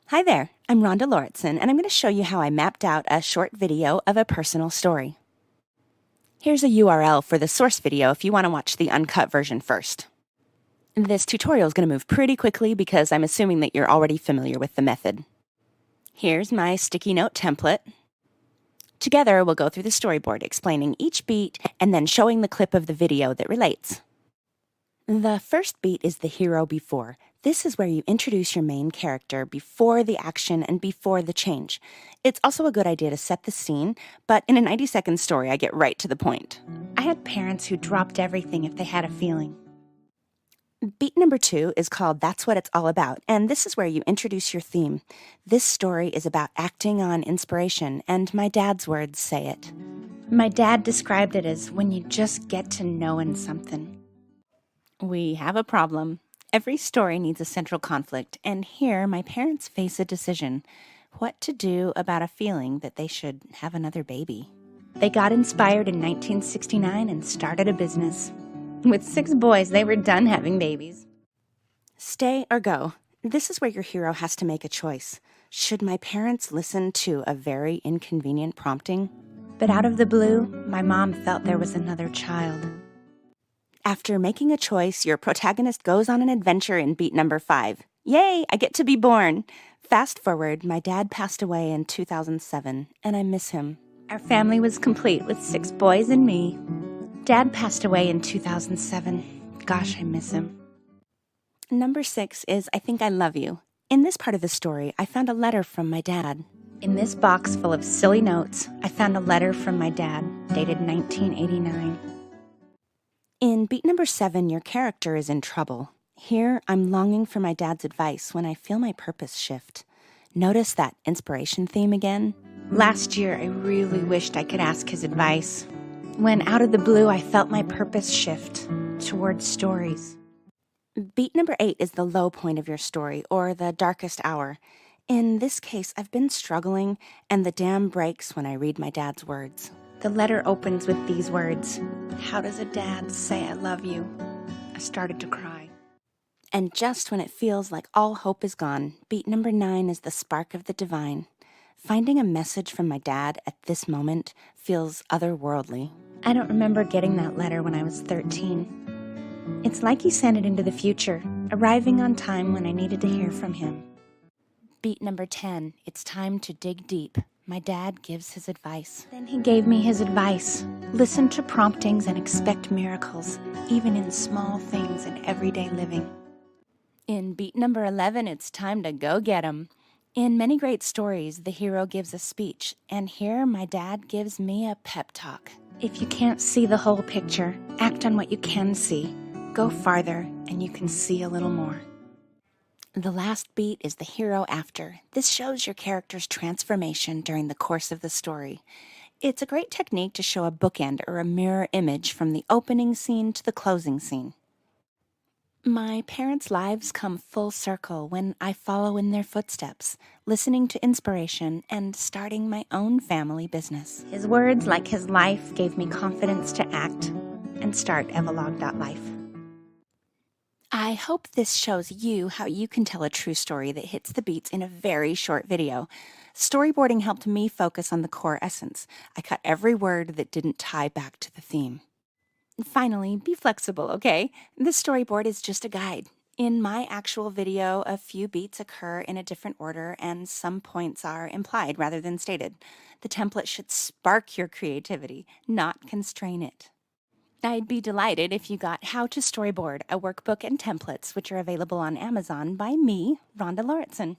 Hi there, I'm Rhonda Lauritsen, and I'm going to show you how I mapped out a short video of a personal story. Here's a URL for the source video if you want to watch the uncut version first. This tutorial is going to move pretty quickly because I'm assuming that you're already familiar with the method. Here's my sticky note template. Together, we'll go through the storyboard explaining each beat and then showing the clip of the video that relates. The first beat is the hero before. This is where you introduce your main character before the action and before the change. It's also a good idea to set the scene, but in a 90-second story, I get right to the point. I had parents who dropped everything if they had a feeling. Beat number 2 is called That's What It's All About, and this is where you introduce your theme. This story is about acting on inspiration, and my dad's words say it. My dad described it as when you just get to knowing something. We have a problem. Every story needs a central conflict, and here my parents face a decision. What to do about a feeling that they should have another baby. They got inspired in 1969 and started a business. With 6 boys, they were done having babies. Stay or go. This is where your hero has to make a choice. Should my parents listen to a very inconvenient prompting? But out of the blue, my mom felt there was another child. After making a choice, your protagonist goes on an adventure in beat number 5. Yay, I get to be born! Fast forward, my dad passed away in 2007, and I miss him. Our family was complete with 6 boys and me. Dad passed away in 2007. Gosh, I miss him. Number 6 is I Think I Love You. In this part of the story, I found a letter from my dad. In this box full of silly notes, I found a letter from my dad, dated 1989. In beat number 7, your character is in trouble. Here, I'm longing for my dad's advice when I feel my purpose shift. Notice that inspiration theme again? Last year, I really wished I could ask his advice. When out of the blue, I felt my purpose shift towards stories. Beat number 8 is the low point of your story, or the darkest hour. In this case, I've been struggling, and the dam breaks when I read my dad's words. The letter opens with these words, "How does a dad say I love you?" I started to cry. And just when it feels like all hope is gone, beat number 9 is the spark of the divine. Finding a message from my dad at this moment feels otherworldly. I don't remember getting that letter when I was 13. It's like he sent it into the future, arriving on time when I needed to hear from him. Beat number 10, it's time to dig deep. My dad gives his advice. Then he gave me his advice. Listen to promptings and expect miracles, even in small things in everyday living. In beat number 11, it's time to go get 'em. In many great stories, the hero gives a speech, and here my dad gives me a pep talk. If you can't see the whole picture, act on what you can see. Go farther, and you can see a little more. The last beat is the hero after. This shows your character's transformation during the course of the story. It's a great technique to show a bookend or a mirror image from the opening scene to the closing scene. My parents' lives come full circle when I follow in their footsteps, listening to inspiration and starting my own family business. His words, like his life, gave me confidence to act and start Evalogue.Life. I hope this shows you how you can tell a true story that hits the beats in a very short video. Storyboarding helped me focus on the core essence. I cut every word that didn't tie back to the theme. Finally, be flexible, okay? This storyboard is just a guide. In my actual video, a few beats occur in a different order and some points are implied rather than stated. The template should spark your creativity, not constrain it. I'd be delighted if you got How to Storyboard, a workbook and templates, which are available on Amazon by me, Rhonda Lauritsen.